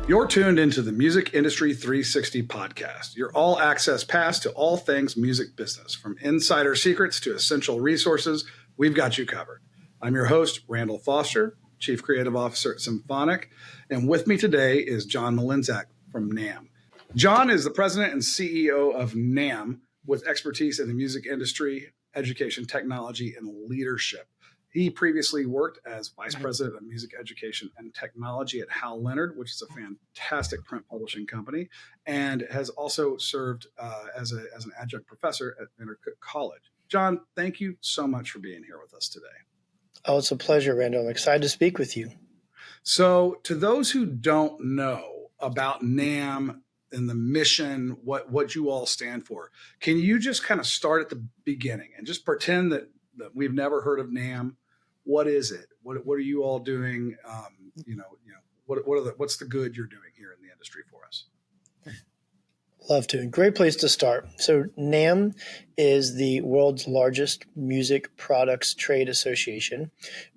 You're tuned into the Music Industry 360 podcast, your all access pass to all things music business. From insider secrets to essential resources, we've got you covered. I'm your host, Randall Foster, Chief Creative Officer at Symphonic, and with me today is John Mlynczak from NAMM. John is the president and CEO of NAMM with expertise in the music industry, education, technology, and leadership. He previously worked as Vice President of Music Education and Technology at Hal Leonard, which is a fantastic print publishing company, and has also served as an adjunct professor at Cook College. John, thank you so much for being here with us today. Oh, it's a pleasure, Randall. I'm excited to speak with you. So to those who don't know about NAMM and the mission, what you all stand for, can you just kind of start at the beginning and just pretend that we've never heard of NAMM? What is it? What are you all doing? What's the good you're doing here in the industry for us? Love to. Great place to start. So NAMM is the world's largest music products trade association.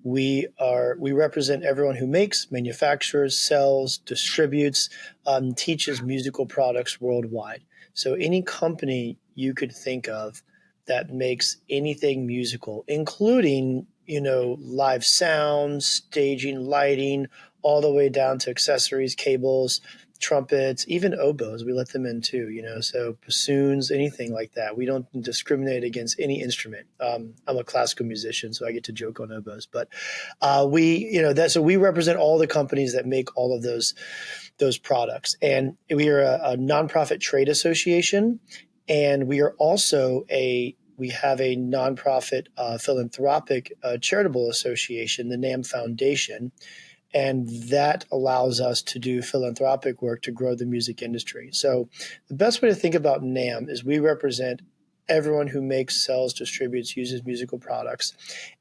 We represent everyone who makes, manufactures, sells, distributes, teaches musical products worldwide. So any company you could think of that makes anything musical, including live sound, staging, lighting, all the way down to accessories, cables, trumpets, even oboes. We let them in too, so bassoons, anything like that. We don't discriminate against any instrument. I'm a classical musician, so I get to joke on oboes, but so we represent all the companies that make all of those products. And we are a nonprofit trade association, and we are also we have a nonprofit philanthropic charitable association, the NAMM Foundation, and that allows us to do philanthropic work to grow the music industry. So the best way to think about NAMM is we represent everyone who makes, sells, distributes, uses musical products,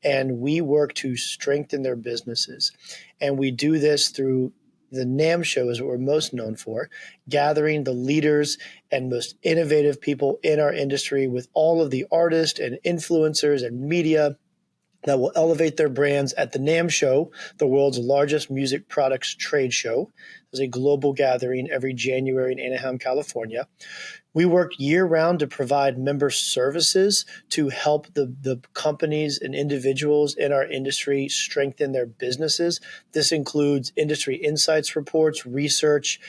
and we work to strengthen their businesses. And we do this through the NAMM show is what we're most known for, gathering the leaders and most innovative people in our industry with all of the artists and influencers and media that will elevate their brands at the NAMM show, the world's largest music products trade show. There's a global gathering every January in Anaheim, California. We work year-round to provide member services to help the companies and individuals in our industry strengthen their businesses. This includes industry insights reports, research,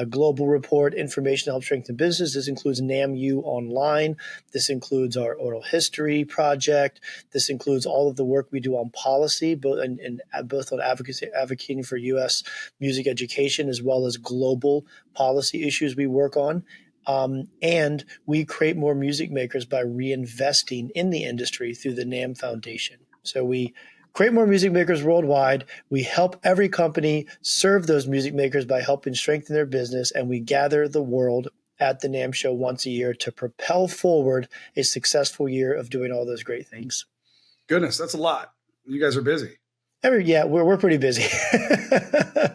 global report, information to help strengthen business. This includes NAMMU Online. This includes our oral history project. This includes all of the work we do on policy, both on advocating for U.S. music education as well as global policy issues we work on. And we create more music makers by reinvesting in the industry through the NAMM Foundation. So we create more music makers worldwide. We help every company serve those music makers by helping strengthen their business. And we gather the world at the NAMM show once a year to propel forward a successful year of doing all those great things. Goodness, that's a lot. You guys are busy. We're pretty busy.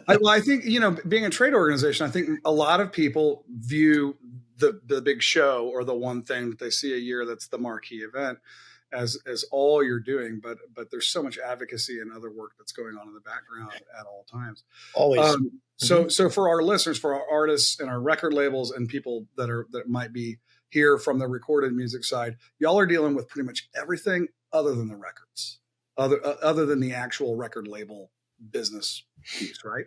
I think, being a trade organization, I think a lot of people view the big show or the one thing that they see a year that's the marquee event as all you're doing. But there's so much advocacy and other work that's going on in the background at all times. Always. So for our listeners, for our artists and our record labels and people that might be here from the recorded music side, y'all are dealing with pretty much everything other than the records. Other than the actual record label business piece, right?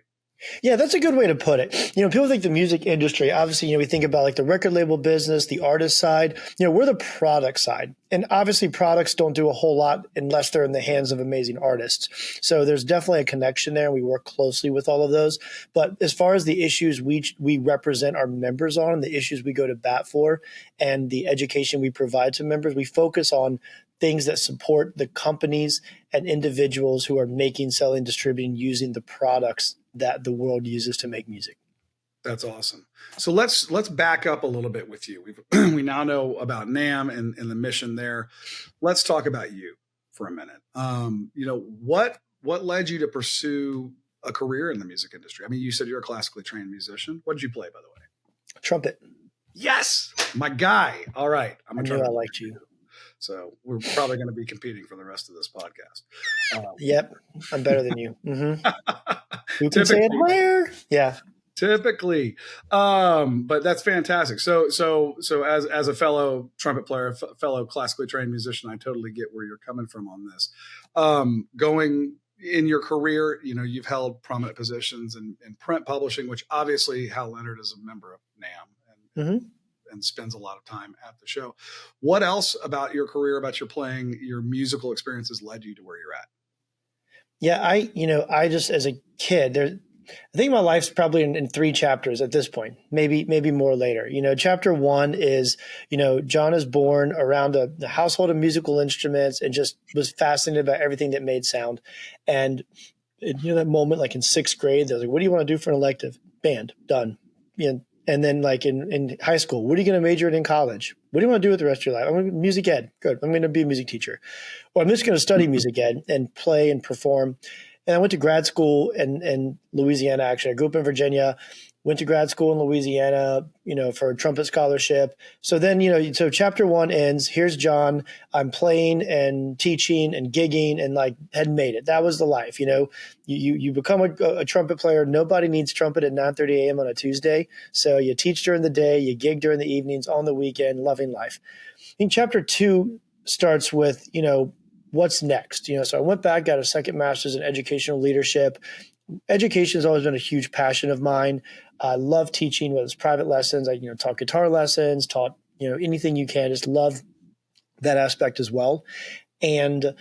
Yeah, that's a good way to put it. People think the music industry, obviously, we think about like the record label business, the artist side. We're the product side. And obviously products don't do a whole lot unless they're in the hands of amazing artists. So there's definitely a connection there, and we work closely with all of those. But as far as the issues we represent our members on, the issues we go to bat for, and the education we provide to members, we focus on things that support the companies and individuals who are making, selling, distributing, using the products that the world uses to make music. That's awesome. So let's back up a little bit with you. We now know about NAMM and the mission there. Let's talk about you for a minute. What led you to pursue a career in the music industry? I mean, you said you're a classically trained musician. What did you play, by the way? Trumpet. Yes, my guy. All right, I knew I liked you. So we're probably going to be competing for the rest of this podcast. Yep, I'm better than you. Mm-hmm. Who can say it higher? Yeah. Typically, but that's fantastic. So as a fellow trumpet player, fellow classically trained musician, I totally get where you're coming from on this. Going in your career, you've held prominent positions in print publishing, which obviously Hal Leonard is a member of NAMM and spends a lot of time at the show. What else about your career, about your playing, your musical experiences led you to where you're at? Yeah, I just as a kid, I think my life's probably in 3 chapters at this point, maybe more later. Chapter 1 is, John is born around a household of musical instruments and just was fascinated by everything that made sound. And that moment, like in 6th grade, they're like, "What do you want to do for an elective?" Band, done. And then like in high school, what are you going to major in college? What do you want to do with the rest of your life? I'm going to music ed. Good. I'm going to be a music teacher. Or I'm just going to study music ed and play and perform. And I went to grad school in Louisiana, actually. I grew up in Virginia, went to grad school in Louisiana, for a trumpet scholarship. So then, so chapter 1 ends. Here's John. I'm playing and teaching and gigging and had made it. That was the life. You become a trumpet player. Nobody needs trumpet at 9:30 a.m. on a Tuesday. So you teach during the day, you gig during the evenings, on the weekend, loving life. I think chapter 2 starts with, what's next? So I went back, got a second master's in educational leadership. Education has always been a huge passion of mine. I love teaching, whether it's private lessons. I, taught guitar lessons, taught, anything you can. Just love that aspect as well. And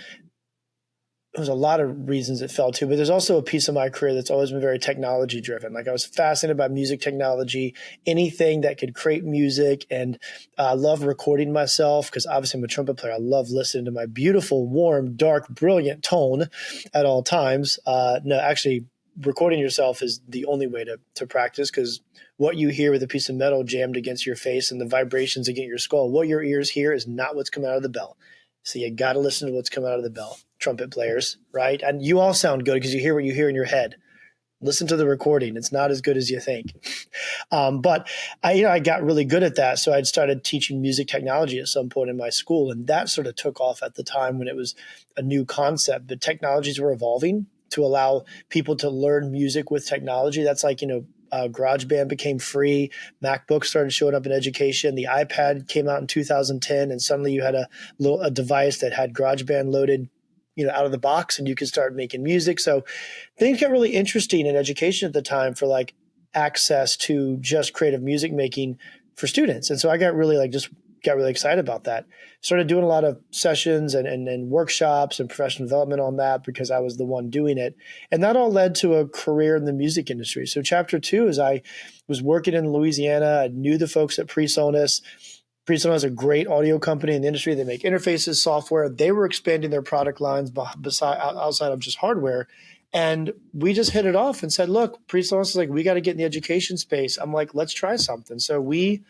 there's a lot of reasons it fell to, but there's also a piece of my career that's always been very technology driven. I was fascinated by music technology, anything that could create music, and I love recording myself because obviously I'm a trumpet player. I love listening to my beautiful, warm, dark, brilliant tone at all times. No, actually, recording yourself is the only way to practice, because what you hear with a piece of metal jammed against your face and the vibrations against your skull, what your ears hear is not what's coming out of the bell. So you got to listen to what's coming out of the bell, trumpet players, right? And you all sound good because you hear what you hear in your head. Listen to the recording. It's not as good as you think. But I got really good at that. So I'd started teaching music technology at some point in my school. And that sort of took off at the time when it was a new concept. The technologies were evolving to allow people to learn music with technology. That's GarageBand became free. MacBooks started showing up in education. The iPad came out in 2010, and suddenly you had a device that had GarageBand loaded, out of the box, and you could start making music. So things got really interesting in education at the time for access to just creative music making for students. And so I got really excited about that. Started doing a lot of sessions and workshops and professional development on that because I was the one doing it. And that all led to a career in the music industry. So chapter 2 is I was working in Louisiana. I knew the folks at PreSonus. PreSonus is a great audio company in the industry. They make interfaces, software. They were expanding their product lines outside of just hardware. And we just hit it off and said, look, PreSonus is we got to get in the education space. I'm like, let's try something. So we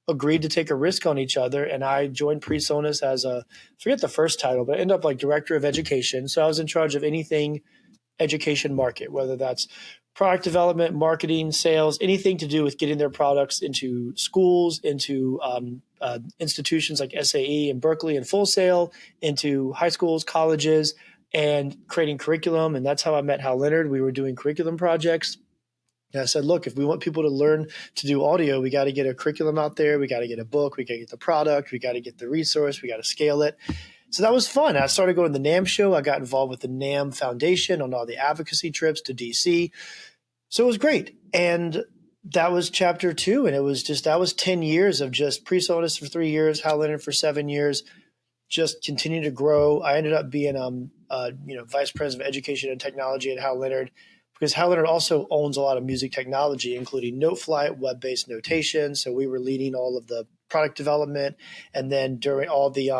agreed to take a risk on each other, and I joined PreSonus as forget the first title, but I ended up director of education. So I was in charge of anything education market, whether that's product development, marketing, sales, anything to do with getting their products into schools, into institutions like SAE and Berkeley and Full Sail, into high schools, colleges, and creating curriculum. And that's how I met Hal Leonard. We were doing curriculum projects. And I said, look, if we want people to learn to do audio, we got to get a curriculum out there. We got to get a book. We got to get the product. We got to get the resource. We got to scale it. So that was fun. I started going to the NAMM show. I got involved with the NAMM Foundation on all the advocacy trips to DC. So it was great. And that was chapter 2. And that was 10 years of just PreSonus for 3 years, Hal Leonard for 7 years, just continuing to grow. I ended up being vice president of education and technology at Hal Leonard, because Hal Leonard also owns a lot of music technology, including NoteFlight, web-based notation. So we were leading all of the product development, and then during all the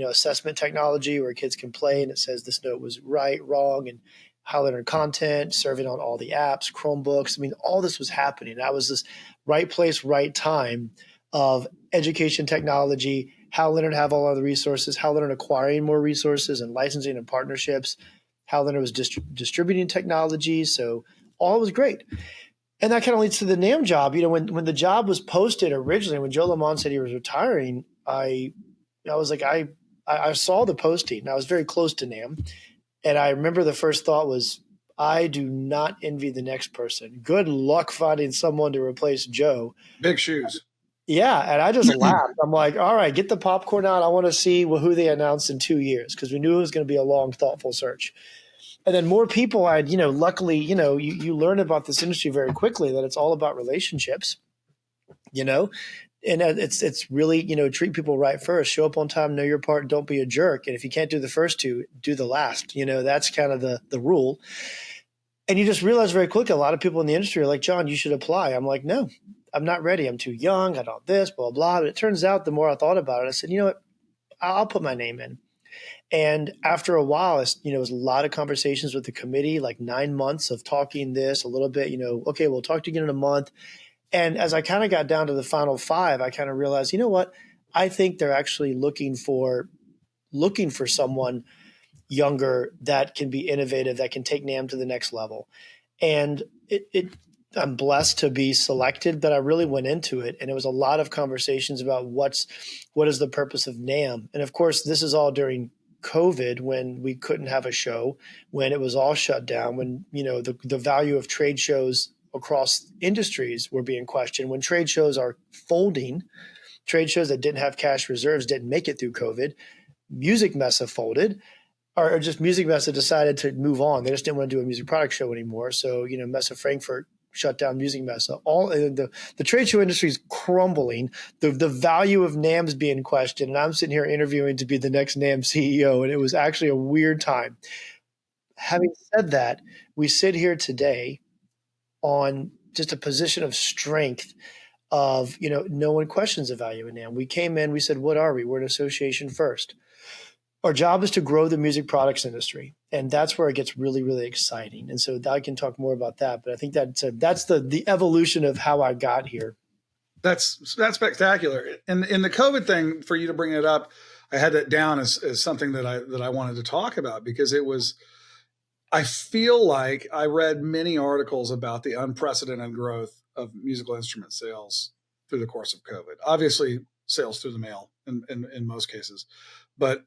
assessment technology where kids can play and it says this note was right, wrong, and Hal Leonard content, serving on all the apps, Chromebooks. I mean, all this was happening. That was this right place, right time of education technology. Hal Leonard have all of the resources, Hal Leonard acquiring more resources and licensing and partnerships. Hal Leonard was distributing technology. So all was great. And that kind of leads to the NAMM job. When the job was posted originally, when Joe Lamont said he was retiring, I was like, I saw the posting and I was very close to NAMM. And I remember the first thought was, I do not envy the next person. Good luck finding someone to replace Joe. Big shoes. Yeah, and I just laughed. I'm like, all right, get the popcorn out. I want to see who they announced in 2 years, because we knew it was going to be a long, thoughtful search. And then more people luckily, you learn about this industry very quickly, that it's all about relationships, and it's really, treat people right first, show up on time, know your part, don't be a jerk. And if you can't do the first two, do the last. That's kind of the rule. And you just realize very quickly, a lot of people in the industry are like, John, you should apply. I'm like, no, I'm not ready. I'm too young. I don't this, blah, blah. But it turns out the more I thought about it, I said, you know what, I'll put my name in. And after a while, it was a lot of conversations with the committee, like 9 months of talking this a little bit, okay, we'll talk to you again in a month. And as I kind of got down to the final 5, I kind of realized, you know what, I think they're actually looking for someone younger that can be innovative, that can take NAMM to the next level. And I'm blessed to be selected, but I really went into it, and it was a lot of conversations about what is the purpose of NAMM. And of course, this is all during COVID, when we couldn't have a show, when it was all shut down, when the value of trade shows across industries were being questioned, when trade shows are folding, trade shows that didn't have cash reserves didn't make it through COVID. Music Messa folded, or just Music Messa decided to move on. They just didn't want to do a music product show anymore. So Messa Frankfurt shut down Music Messa. All the trade show industry is crumbling. The value of NAMM's being questioned, and I'm sitting here interviewing to be the next NAMM CEO, and it was actually a weird time. Having said that, we sit here today on just a position of strength of, no one questions the value of NAMM. We came in, we said, what are we? We're an association first. Our job is to grow the music products industry, and that's where it gets really, really exciting. And so I can talk more about that, but I think that's the evolution of how I got here. That's spectacular. And in the COVID thing, for you to bring it up, I had it down as something that I wanted to talk about, because I feel like I read many articles about the unprecedented growth of musical instrument sales through the course of COVID. Obviously, sales through the mail in most cases. But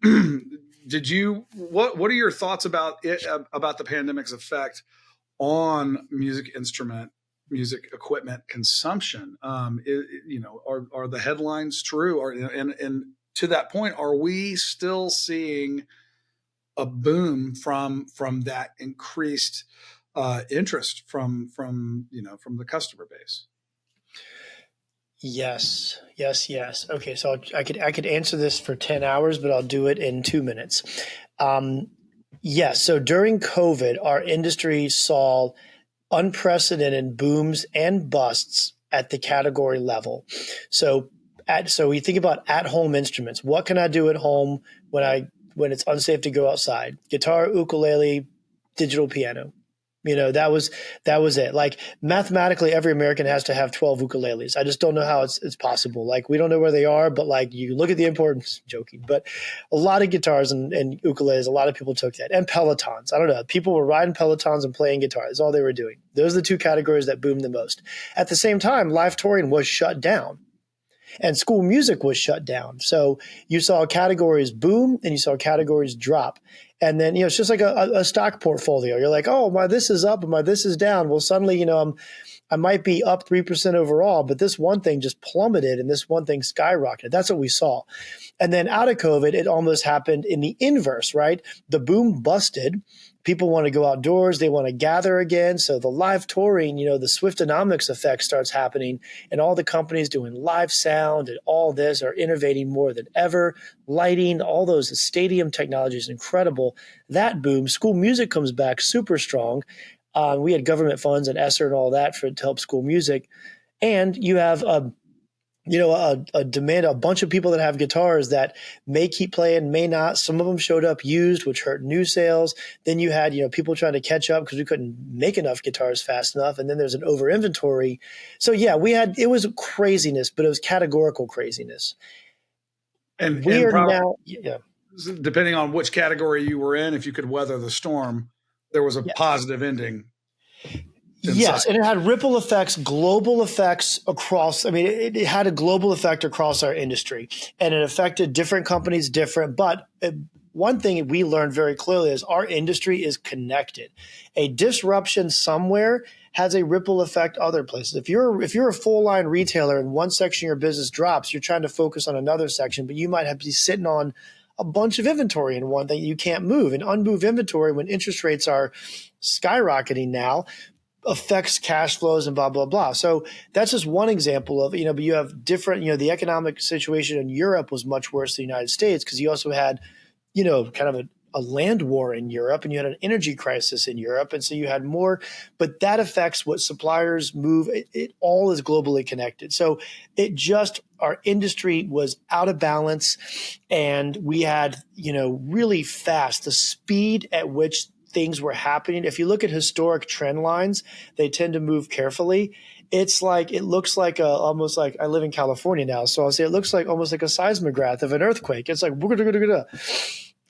what are your thoughts about the pandemic's effect on music equipment consumption? Are the headlines true? And to that point, are we still seeing a boom from that increased interest from the customer base? Yes. Okay, so I could answer this for 10 hours, but I'll do it in 2 minutes. Yes. So during COVID, our industry saw unprecedented booms and busts at the category level. So we think about at-home instruments. What can I do at home when it's unsafe to go outside? Guitar, ukulele, digital piano. That was it. Like, mathematically, every American has to have 12 ukuleles. I just don't know how it's possible. Like, we don't know where they are, but like, you look at the importance, joking, but a lot of guitars and ukuleles, a lot of people took that. And Pelotons. I don't know. People were riding Pelotons and playing guitar. That's all they were doing. Those are the two categories that boomed the most. At the same time, live touring was shut down. And school music was shut down. So you saw categories boom and you saw categories drop. And then, it's just like a stock portfolio. You're like, oh, my this is up and my this is down. Well, suddenly, I might be up 3% overall, but this one thing just plummeted and this one thing skyrocketed. That's what we saw. And then out of COVID, it almost happened in the inverse, right? The boom busted. People want to go outdoors. They want to gather again. So the live touring, the Swiftonomics effect starts happening, and all the companies doing live sound and all this are innovating more than ever. Lighting, all those stadium technology is incredible. That boom. School music comes back super strong. We had government funds and ESSER and all that to help school music. And you have a demand, a bunch of people that have guitars that may keep playing, may not. Some of them showed up used, which hurt new sales. Then you had, people trying to catch up because we couldn't make enough guitars fast enough. And then there's an over inventory. So yeah, it was craziness, but it was categorical craziness. And depending on which category you were in, if you could weather the storm, there was a positive ending. Yes, and it had ripple effects, global effects across. I mean, it had a global effect across our industry, and it affected different companies, but one thing we learned very clearly is our industry is connected. A disruption somewhere has a ripple effect other places. If you're a full line retailer and one section of your business drops, you're trying to focus on another section, but you might have to be sitting on a bunch of inventory in one thing you can't move. And unmoved inventory, when interest rates are skyrocketing now, affects cash flows and blah, blah, blah. So that's just one example of, but you have different, the economic situation in Europe was much worse than the United States because you also had, kind of a land war in Europe and you had an energy crisis in Europe. And so you had more, but that affects what suppliers move. It all is globally connected. So our industry was out of balance and we had, really fast, the speed at which things were happening. If you look at historic trend lines, they tend to move carefully. It looks like almost like I live in California now. So I'll say it looks like almost like a seismograph of an earthquake. It's like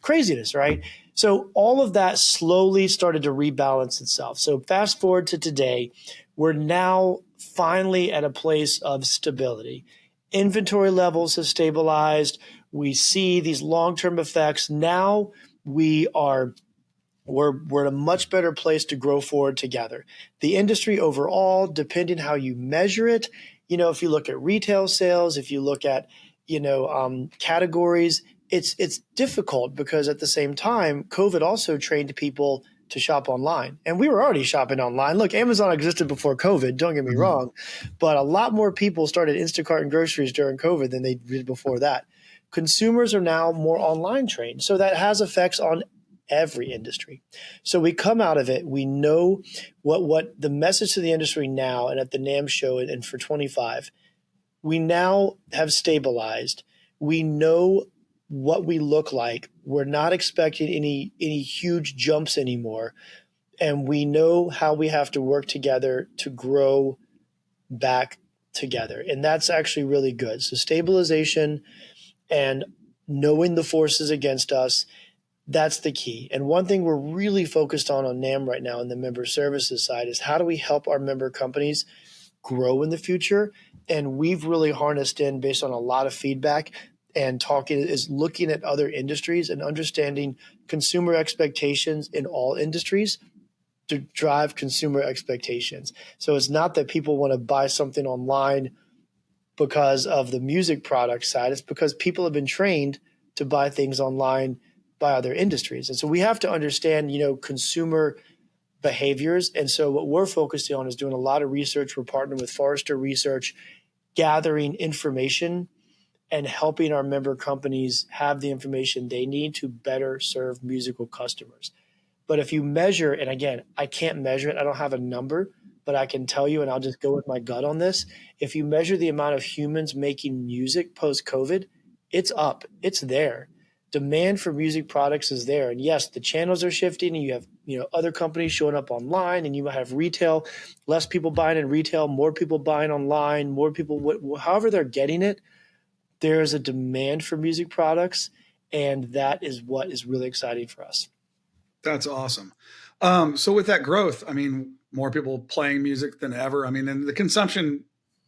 craziness, right? So all of that slowly started to rebalance itself. So fast forward to today, we're now finally at a place of stability. Inventory levels have stabilized. We see these long-term effects. Now we're in a much better place to grow forward together. The industry overall, depending how you measure it, if you look at retail sales, if you look at, categories, it's difficult because at the same time, COVID also trained people to shop online. And we were already shopping online. Look, Amazon existed before COVID, don't get me wrong, but a lot more people started Instacart and groceries during COVID than they did before that. Consumers are now more online trained. So that has effects on every industry. So we come out of it. We know what the message to the industry now and at the NAMM show and for 25, we now have stabilized. We know what we look like. We're not expecting any huge jumps anymore. And we know how we have to work together to grow back together. And that's actually really good. So stabilization and knowing the forces against us, that's the key. And one thing we're really focused on NAMM right now in the member services side is how do we help our member companies grow in the future? And we've really harnessed in based on a lot of feedback and looking at other industries and understanding consumer expectations in all industries to drive consumer expectations. So it's not that people want to buy something online because of the music product side. It's because people have been trained to buy things online by other industries. And so we have to understand, consumer behaviors. And so what we're focusing on is doing a lot of research. We're partnering with Forrester Research, gathering information and helping our member companies have the information they need to better serve musical customers. But if you measure, and again, I can't measure it, I don't have a number, but I can tell you, and I'll just go with my gut on this. If you measure the amount of humans making music post-COVID, it's up, it's there. Demand for music products is there. And yes, the channels are shifting and you have, other companies showing up online and you might have retail, less people buying in retail, more people buying online, more people, however they're getting it, there is a demand for music products. And that is what is really exciting for us. That's awesome. So with that growth, more people playing music than ever. And the consumption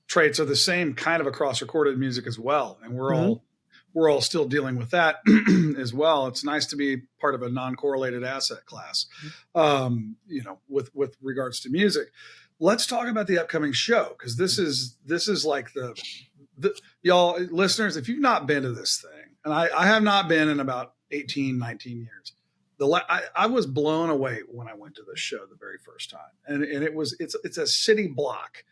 traits are the same kind of across recorded music as well. And we're all still dealing with that as well. It's nice to be part of a non-correlated asset class, with regards to music. Let's talk about the upcoming show, because this is like the y'all listeners, if you've not been to this thing, and I have not been in about 18, 19 years. I was blown away when I went to this show the very first time. And it's a city block,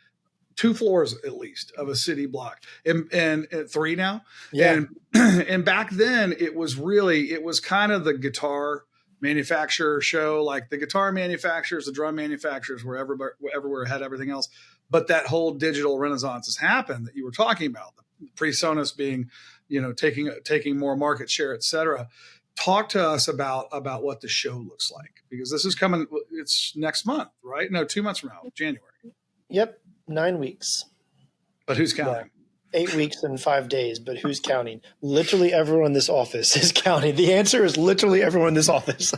2 floors at least of a city block, and 3 now. Yeah. And back then it was kind of the guitar manufacturer show, like the guitar manufacturers, the drum manufacturers were everywhere ahead of everything else. But that whole digital renaissance has happened that you were talking about, the PreSonus being, taking more market share, et cetera. Talk to us about what the show looks like, because this is coming. It's next month, right? No, 2 months from now, January. Yep. 9 weeks. But who's counting? Yeah. 8 weeks and 5 days, but who's counting? Literally everyone in this office is counting. The answer is literally everyone in this office.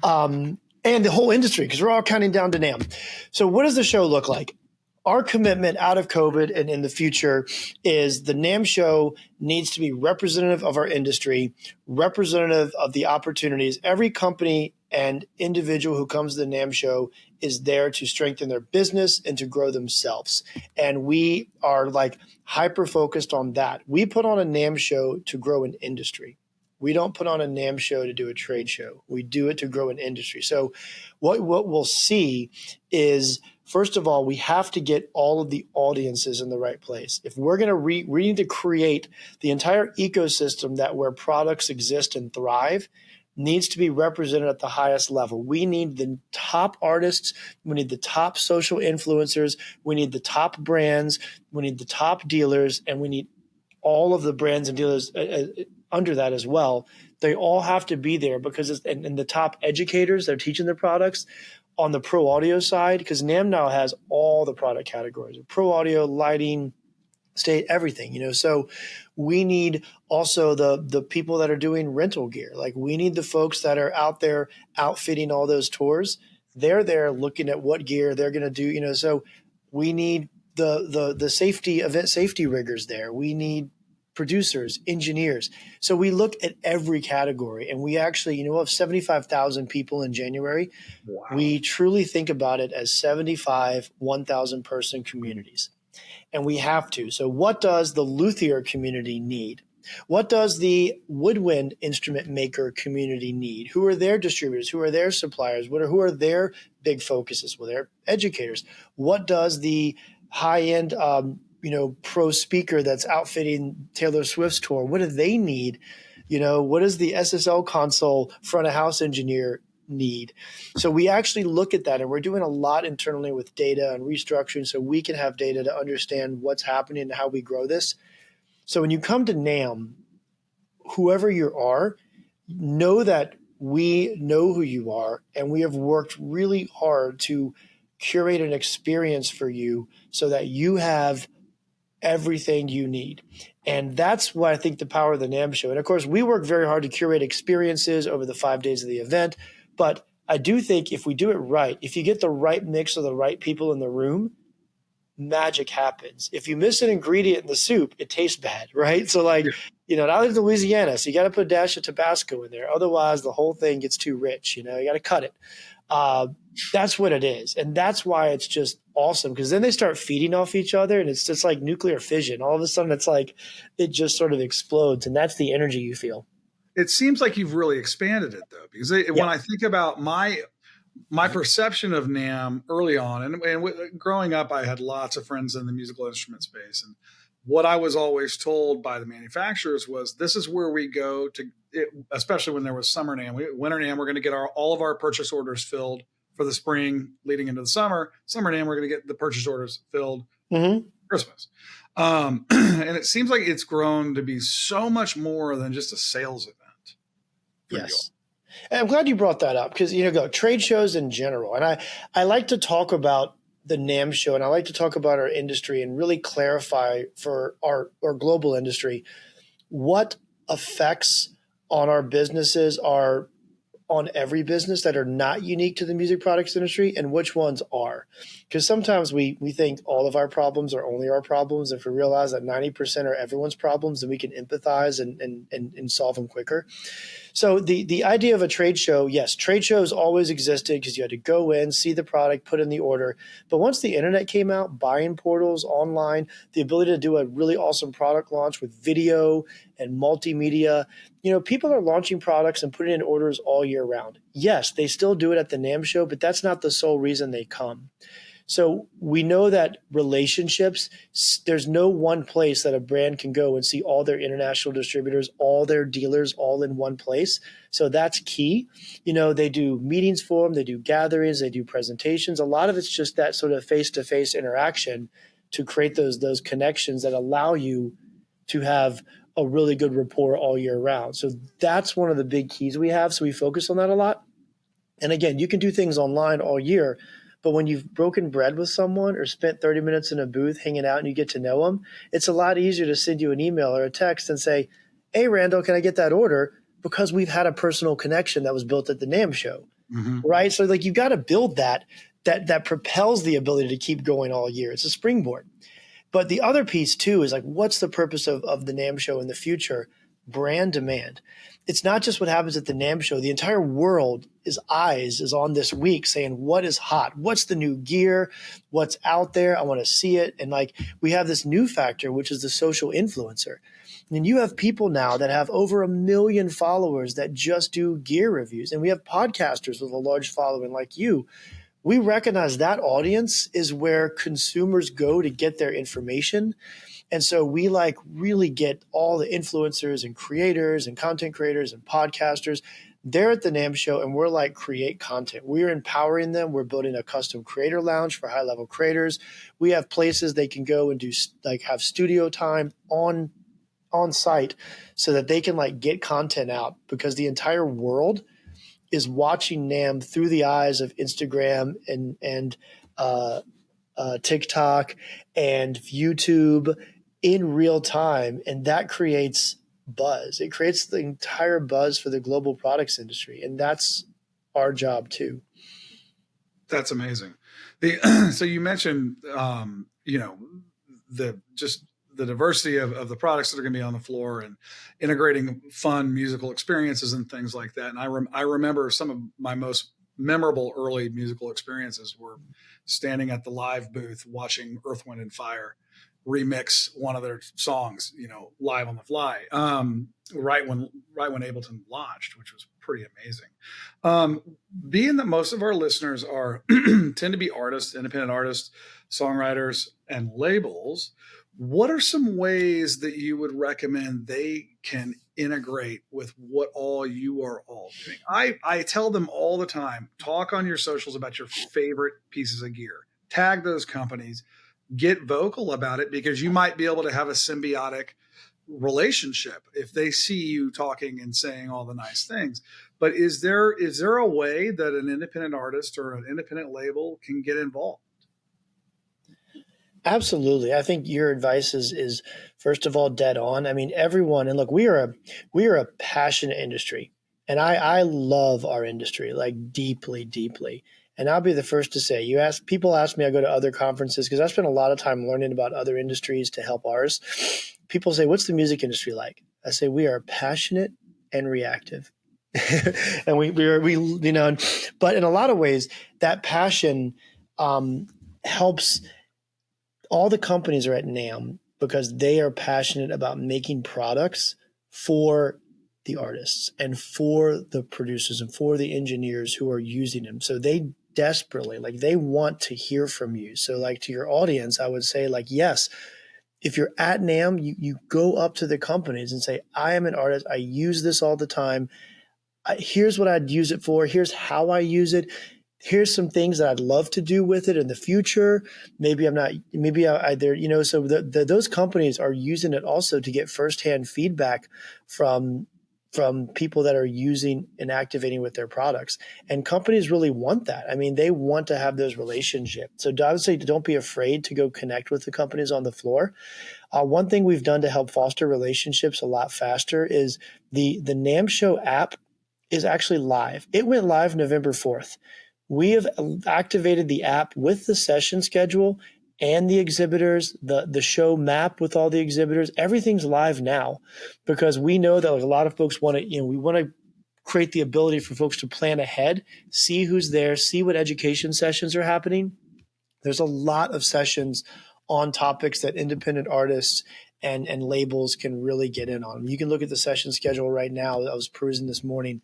And the whole industry, because we're all counting down to NAMM. So what does the show look like? our commitment out of COVID and in the future is the NAMM show needs to be representative of our industry, representative of the opportunities. Every company and individual who comes to the NAMM show is there to strengthen their business and to grow themselves. And we are like hyper focused on that. We put on a NAMM show to grow an industry. We don't put on a NAMM show to do a trade show. We do it to grow an industry. So what we'll see is, first of all, we have to get all of the audiences in the right place. If we're going to we need to create the entire ecosystem that where products exist and thrive needs to be represented at the highest level. We need the top artists. We need the top social influencers. We need the top brands. We need the top dealers, and we need all of the brands and dealers under that as well. They all have to be there because and the top educators that are teaching their products on the pro audio side, because NAMM now has all the product categories: pro audio, lighting, state, everything, So we need also the people that are doing rental gear. Like, we need the folks that are out there outfitting all those tours. They're there looking at what gear they're going to do, So we need the safety event safety riggers there. We need producers, engineers. So we look at every category, and we actually, we'll have 75,000 people in January. Wow. We truly think about it as 75 1,000 person communities, and we have to. So what does the luthier community need? What does the woodwind instrument maker community need? Who are their distributors? Who are their suppliers? Who are their big focuses? Well, they're educators. What does the high-end pro speaker that's outfitting Taylor Swift's tour, what do they need? What does the SSL console front of house engineer need? So we actually look at that, and we're doing a lot internally with data and restructuring so we can have data to understand what's happening and how we grow this. So when you come to NAMM, whoever you are, know that we know who you are, and we have worked really hard to curate an experience for you so that you have everything you need. And that's what I think the power of the NAMM show. And of course, we work very hard to curate experiences over the 5 days of the event. But I do think if we do it right, if you get the right mix of the right people in the room, magic happens. If you miss an ingredient in the soup, it tastes bad, right? So I live in Louisiana, so you got to put a dash of Tabasco in there. Otherwise, the whole thing gets too rich. You got to cut it. That's what it is. And that's why it's just awesome, because then they start feeding off each other, and it's just like nuclear fission. All of a sudden, it's like it just sort of explodes, and that's the energy you feel. It seems like you've really expanded it, though, because when I think about my perception of NAMM early on, and growing up, I had lots of friends in the musical instrument space, and what I was always told by the manufacturers was, this is where we go to, especially when there was summer NAMM. Winter NAMM, we're going to get all of our purchase orders filled for the spring leading into the summer. Summer NAMM, we're going to get the purchase orders filled Christmas. And it seems like it's grown to be so much more than just a sales event. Yes. And I'm glad you brought that up, because, trade shows in general. And I like to talk about the NAMM show, and I like to talk about our industry and really clarify for our global industry what effects on our businesses are on every business that are not unique to the music products industry, and which ones are. Because sometimes we think all of our problems are only our problems. If we realize that 90% are everyone's problems, then we can empathize and solve them quicker. So the idea of a trade show, yes, trade shows always existed because you had to go in, see the product, put in the order. But once the internet came out, buying portals, online, the ability to do a really awesome product launch with video and multimedia, people are launching products and putting in orders all year round. Yes, they still do it at the NAMM show, but that's not the sole reason they come. So we know that relationships, there's no one place that a brand can go and see all their international distributors, all their dealers, all in one place. So that's key. They do meetings for them, they do gatherings, they do presentations. A lot of it's just that sort of face-to-face interaction to create those connections that allow you to have a really good rapport all year round. So that's one of the big keys we have. So we focus on that a lot. And again, you can do things online all year, but when you've broken bread with someone or spent 30 minutes in a booth hanging out and you get to know them, it's a lot easier to send you an email or a text and say, hey, Randall, can I get that order? Because we've had a personal connection that was built at the NAMM show, right? So you've got to build that. that propels the ability to keep going all year. It's a springboard. But the other piece too is like, what's the purpose of the NAMM show in the future? Brand demand. It's not just what happens at the NAMM show. The entire world is on this week saying, what is hot? What's the new gear? What's out there? I want to see it. And like, we have this new factor, which is the social influencer. And you have people now that have over 1 million followers that just do gear reviews. And we have podcasters with a large following like you. We recognize that audience is where consumers go to get their information. And so we like really get all the influencers and creators and content creators and podcasters. They're at the NAMM show and we're like, create content. We're empowering them. We're building a custom creator lounge for high level creators. We have places they can go and do like have studio time on site so that they can like get content out, because the entire world is watching NAMM through the eyes of Instagram and TikTok and YouTube in real time. And that creates buzz. It creates the entire buzz for the global products industry. And that's our job too. That's amazing. So you mentioned, the diversity of the products that are going to be on the floor and integrating fun musical experiences and things like that. And I remember some of my most memorable early musical experiences were standing at the live booth watching Earth, Wind and Fire remix one of their songs, live on the fly, right when Ableton launched, which was pretty amazing. Being that most of our listeners are tend to be artists, independent artists, songwriters, and labels, what are some ways that you would recommend they can integrate with what all you are all doing? I tell them all the time, talk on your socials about your favorite pieces of gear, tag those companies, get vocal about it, because you might be able to have a symbiotic relationship if they see you talking and saying all the nice things. But is there a way that an independent artist or an independent label can get involved? Absolutely. I think your advice is first of all dead on. I mean, everyone, and look, we are a passionate industry, and I love our industry like deeply, deeply. And I'll be the first to say, people ask me, I go to other conferences because I spend a lot of time learning about other industries to help ours. People say, what's the music industry like? I say, we are passionate and reactive. And we but in a lot of ways, that passion helps. All the companies are at NAMM because they are passionate about making products for the artists and for the producers and for the engineers who are using them. So they desperately, they want to hear from you. So to your audience, I would say yes, if you're at NAMM, you go up to the companies and say, I am an artist. I use this all the time. Here's what I'd use it for. Here's how I use it. Here's some things that I'd love to do with it in the future. Maybe I'm not, maybe I there, so those companies are using it also to get firsthand feedback from people that are using and activating with their products. And companies really want that. I mean, they want to have those relationships. So I would say don't be afraid to go connect with the companies on the floor. One thing we've done to help foster relationships a lot faster is the NAMM Show app is actually live. It went live November 4th. We have activated the app with the session schedule and the exhibitors, the show map with all the exhibitors. Everything's live now because we know that a lot of folks want to, we want to create the ability for folks to plan ahead, see who's there, see what education sessions are happening. There's a lot of sessions on topics that independent artists and labels can really get in on. You can look at the session schedule right now. I was perusing this morning.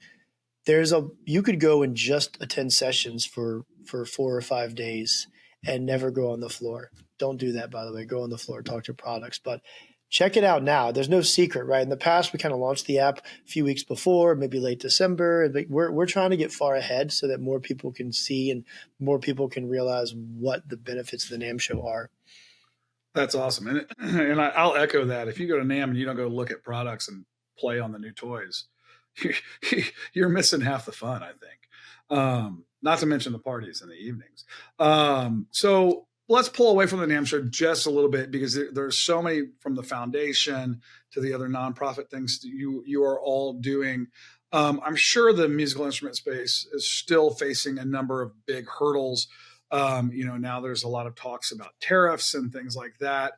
You could go and just attend sessions for 4 or 5 days and never go on the floor. Don't do that, by the way. Go on the floor, talk to products, but check it out now. There's no secret, right? In the past, we kind of launched the app a few weeks before, maybe late December. We're trying to get far ahead so that more people can see and more people can realize what the benefits of the NAMM show are. That's awesome. And I'll echo that. If you go to NAMM and you don't go look at products and play on the new toys, you're missing half the fun, I think. Not to mention the parties in the evenings. So let's pull away from the NAMM show just a little bit because there's so many, from the foundation to the other nonprofit things that you are all doing. I'm sure the musical instrument space is still facing a number of big hurdles Now there's a lot of talks about tariffs and things like that.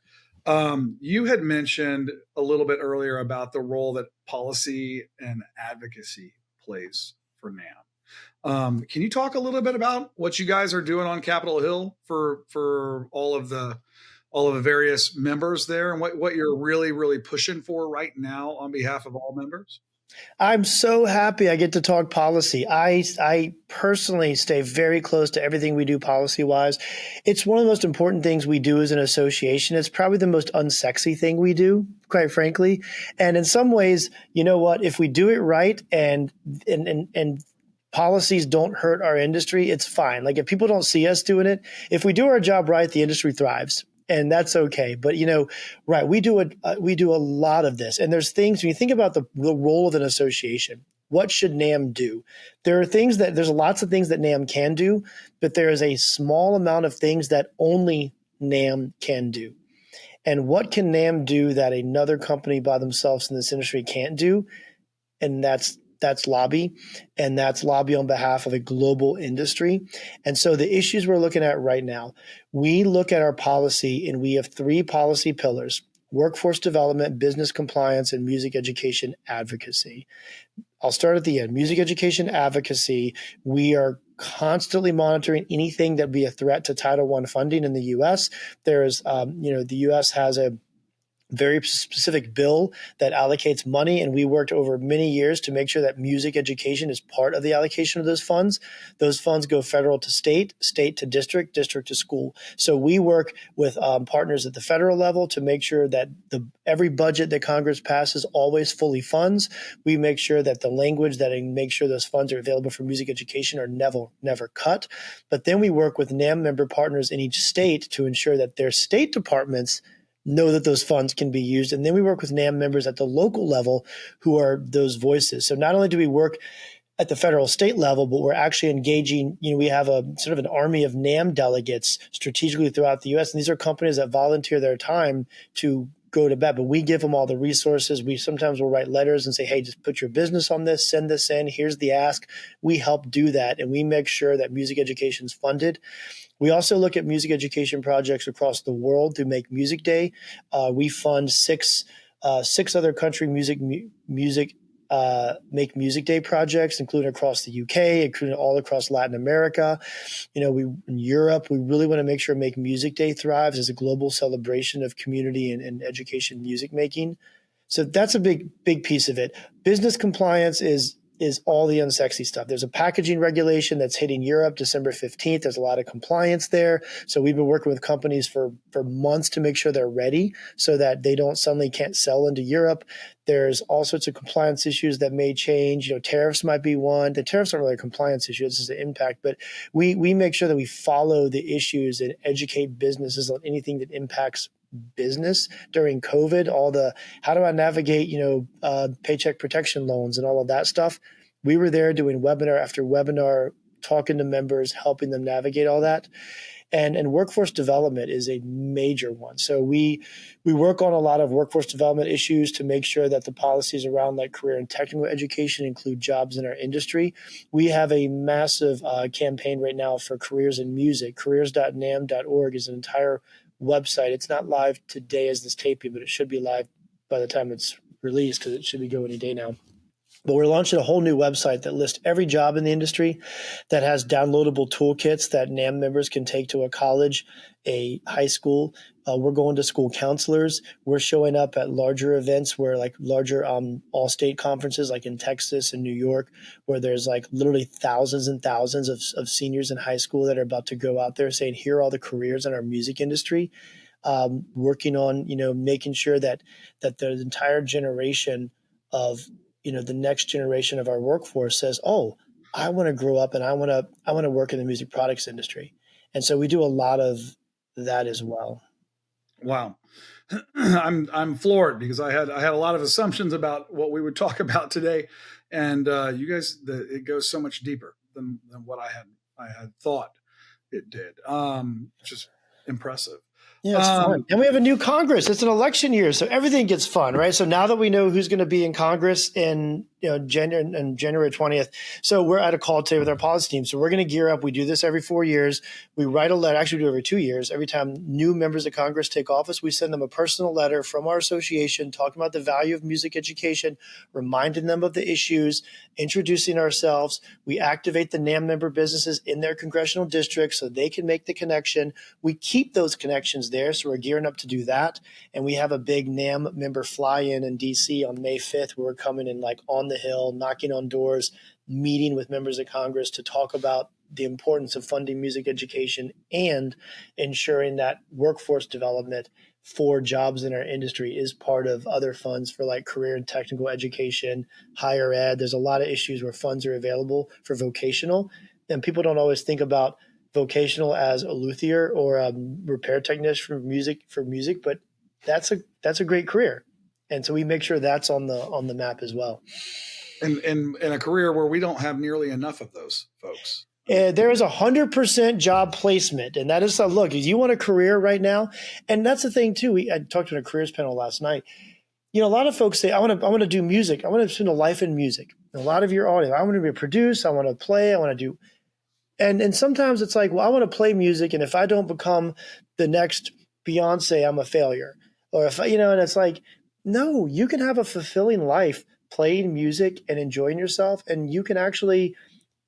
You had mentioned a little bit earlier about the role that policy and advocacy plays for NAMM. Can you talk a little bit about what you guys are doing on Capitol Hill for all of the various members there, and what you're really, really pushing for right now on behalf of all members? I'm so happy I get to talk policy. I personally stay very close to everything we do policy wise. It's one of the most important things we do as an association. It's probably the most unsexy thing we do, quite frankly. And in some ways, you know what? If we do it right and policies don't hurt our industry, it's fine. Like if people don't see us doing it, if we do our job right, the industry thrives. And that's okay. But, right, we do a lot of this. And there's things, when you think about the role of an association, what should NAMM do? There's lots of things that NAMM can do, but there is a small amount of things that only NAMM can do. And what can NAMM do that another company by themselves in this industry can't do? And that's lobby, and that's lobby on behalf of a global industry. And so the issues we're looking at right now, we look at our policy and we have 3 policy pillars: workforce development, business compliance, and music education advocacy. I'll start at the end. Music education advocacy, we are constantly monitoring anything that would be a threat to Title I funding in the U.S. There's, the U.S. has a very specific bill that allocates money, and we worked over many years to make sure that music education is part of the allocation of those funds. Those funds go federal to state, state to district, district to school. So we work with partners at the federal level to make sure that every budget that Congress passes always fully funds. We make sure that the language that make sure those funds are available for music education are never cut. But then we work with NAMM member partners in each state to ensure that their state departments know that those funds can be used. And then we work with NAMM members at the local level who are those voices. So not only do we work at the federal state level, but we're actually engaging, we have a sort of an army of NAMM delegates strategically throughout the US. And these are companies that volunteer their time to go to bat, but we give them all the resources. We sometimes will write letters and say, hey, just put your business on this, send this in, here's the ask. We help do that. And we make sure that music education is funded. We also look at music education projects across the world through Make Music Day. We fund six other country Make Music Day projects, including across the UK, including all across Latin America. In Europe, we really want to make sure Make Music Day thrives as a global celebration of community and education music making. So that's a big piece of it. Business compliance is all the unsexy stuff. There's a packaging regulation that's hitting Europe December 15th. There's a lot of compliance there. So we've been working with companies for months to make sure they're ready so that they don't suddenly can't sell into Europe. There's all sorts of compliance issues that may change. Tariffs might be one. The tariffs aren't really a compliance issue. It's just an impact. But we make sure that we follow the issues and educate businesses on anything that impacts business during COVID, how do I navigate, paycheck protection loans and all of that stuff. We were there doing webinar after webinar, talking to members, helping them navigate all that. And workforce development is a major one. So we work on a lot of workforce development issues to make sure that the policies around like career and technical education include jobs in our industry. We have a massive campaign right now for careers in music. Careers.namm.org is an entire website. It's not live today as this taping, but it should be live by the time it's released because it should be going any day now. But we're launching a whole new website that lists every job in the industry, that has downloadable toolkits that NAMM members can take to a college, a high school. We're going to school counselors. We're showing up at larger events where like larger all-state conferences like in Texas and New York, where there's like literally thousands and thousands of seniors in high school that are about to go out there saying, here are all the careers in our music industry. Working on, making sure that the entire generation of the next generation of our workforce says, oh, I want to grow up and I want to work in the music products industry. And so we do a lot of that as well. Wow. I'm floored because I had a lot of assumptions about what we would talk about today. And you guys, it goes so much deeper than what I had thought it did. Just impressive. Yeah, it's fun. And we have a new Congress. It's an election year, so everything gets fun, right? So now that we know who's going to be in Congress in January 20th. So we're at a call today with our policy team. So we're going to gear up. We do this every 4 years. We write a letter. Actually, we do it every 2 years. Every time new members of Congress take office, we send them a personal letter from our association talking about the value of music education, reminding them of the issues, introducing ourselves. We activate the NAMM member businesses in their congressional districts so they can make the connection. We keep those connections there. So we're gearing up to do that. And we have a big NAMM member fly-in DC on May 5th where we're coming in like on the Hill, knocking on doors, meeting with members of Congress to talk about the importance of funding music education and ensuring that workforce development for jobs in our industry is part of other funds for like career and technical education, higher ed. There's a lot of issues where funds are available for vocational, and people don't always think about vocational as a luthier or a repair technician for music, but that's a great career. And so we make sure that's on the map as well. In a career where we don't have nearly enough of those folks. There is 100% job placement. And that is, look, if you want a career right now, and that's the thing too. I talked to a careers panel last night. A lot of folks say, I want to do music. I want to spend a life in music. And a lot of your audience, I want to be produced. I want to play. I want to do. And sometimes it's like, well, I want to play music. And if I don't become the next Beyonce, I'm a failure. Or if and it's like, no, you can have a fulfilling life playing music and enjoying yourself. And you can actually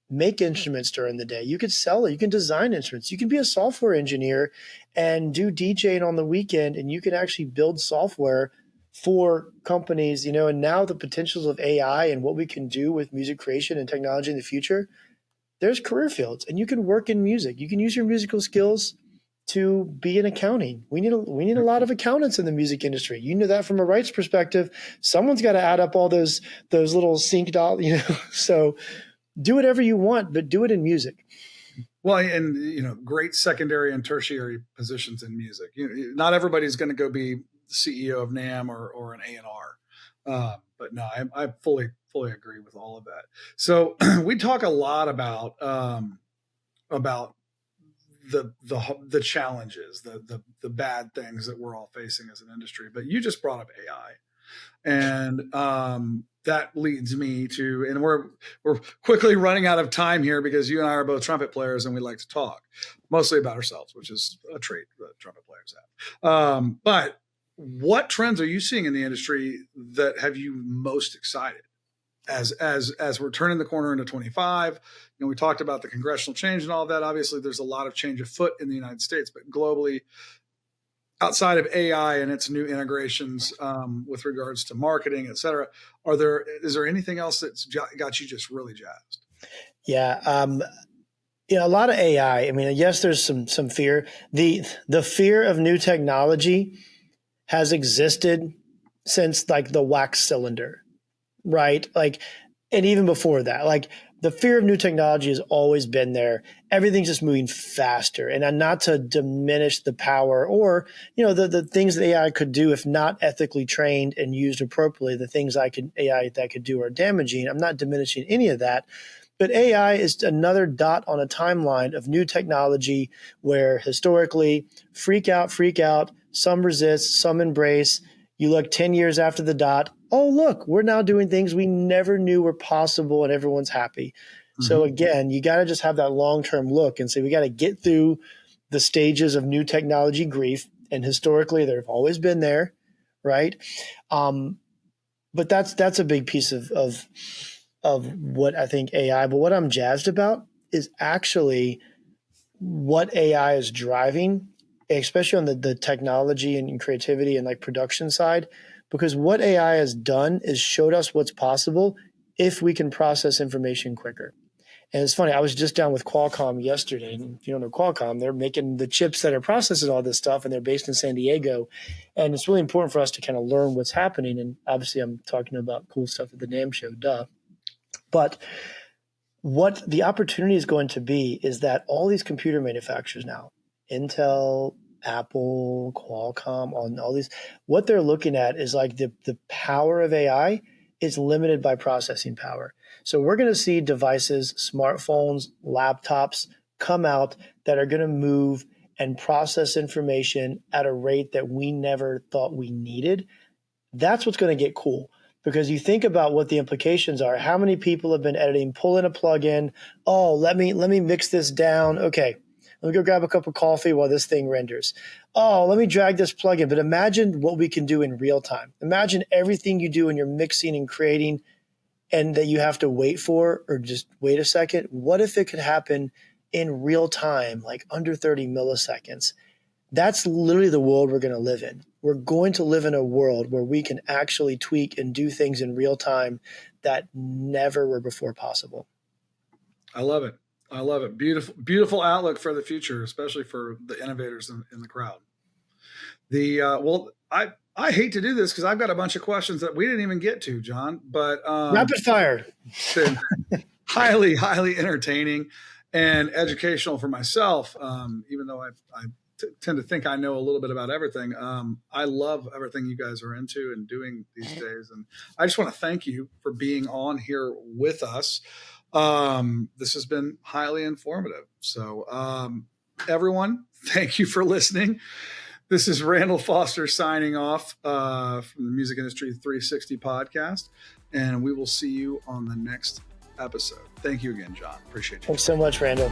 make instruments during the day. You could sell it. You can design instruments. You can be a software engineer and do DJing on the weekend. And you can actually build software for companies, and now the potentials of AI and what we can do with music creation and technology in the future, there's career fields and you can work in music. You can use your musical skills to be in accounting. We need a lot of accountants in the music industry. You know that from a rights perspective. Someone's got to add up all those little sync dollars, So do whatever you want, but do it in music. Well, and great secondary and tertiary positions in music. Not everybody's going to go be the CEO of NAMM or an A&R. But no, I fully agree with all of that. So we talk a lot about the challenges, the bad things that we're all facing as an industry. But you just brought up AI, and that leads me to, and we're quickly running out of time here because you and I are both trumpet players and we like to talk mostly about ourselves, which is a trait that trumpet players have. But what trends are you seeing in the industry that have you most excited? As we're turning the corner into 25, we talked about the congressional change and all of that. Obviously, there's a lot of change afoot in the United States, but globally, outside of AI and its new integrations with regards to marketing, et cetera, is there anything else that's got you just really jazzed? Yeah. A lot of AI. I mean, yes, there's some fear. The fear of new technology has existed since like the wax cylinder. Right. And even before that, the fear of new technology has always been there. Everything's just moving faster, and not to diminish the power or, the things that AI could do if not ethically trained and used appropriately, the things AI that could do are damaging. I'm not diminishing any of that, but AI is another dot on a timeline of new technology where historically freak out, some resist, some embrace. You look 10 years after the dot. Oh, look, we're now doing things we never knew were possible and everyone's happy. Mm-hmm. So again, you got to just have that long-term look and say, we got to get through the stages of new technology grief. And historically, they've always been there. Right. But that's a big piece of what I think AI, but what I'm jazzed about is actually what AI is driving, especially on the technology and creativity and production side, because what AI has done is showed us what's possible if we can process information quicker. And it's funny, I was just down with Qualcomm yesterday. And if you don't know Qualcomm, they're making the chips that are processing all this stuff, and they're based in San Diego. And it's really important for us to kind of learn what's happening. And obviously I'm talking about cool stuff at the NAMM show, duh. But what the opportunity is going to be is that all these computer manufacturers now, Intel, Apple, Qualcomm, on all these, what they're looking at is the power of AI is limited by processing power. So we're going to see devices, smartphones, laptops come out that are going to move and process information at a rate that we never thought we needed. That's what's going to get cool. because you think about what the implications are. How many people have been editing, pull in a plugin. Oh, let me mix this down. Okay, let me go grab a cup of coffee while this thing renders. Oh, let me drag this plugin. But imagine what we can do in real time. Imagine everything you do when you're mixing and creating and that you have to wait for or just wait a second. What if it could happen in real time, like under 30 milliseconds? That's literally the world we're going to live in. We're going to live in a world where we can actually tweak and do things in real time that never were before possible. I love it. I love it. Beautiful, beautiful outlook for the future, especially for the innovators in the crowd. I hate to do this because I've got a bunch of questions that we didn't even get to, John, but rapid fire. It's been highly, highly entertaining and educational for myself. Even though I tend to think I know a little bit about everything. I love everything you guys are into and doing these days. And I just want to thank you for being on here with us. This has been highly informative. So everyone, thank you for listening. This is Randall Foster signing off from the Music Industry 360 podcast. And we will see you on the next episode. Thank you again, John. Appreciate you. Thanks so much, Randall.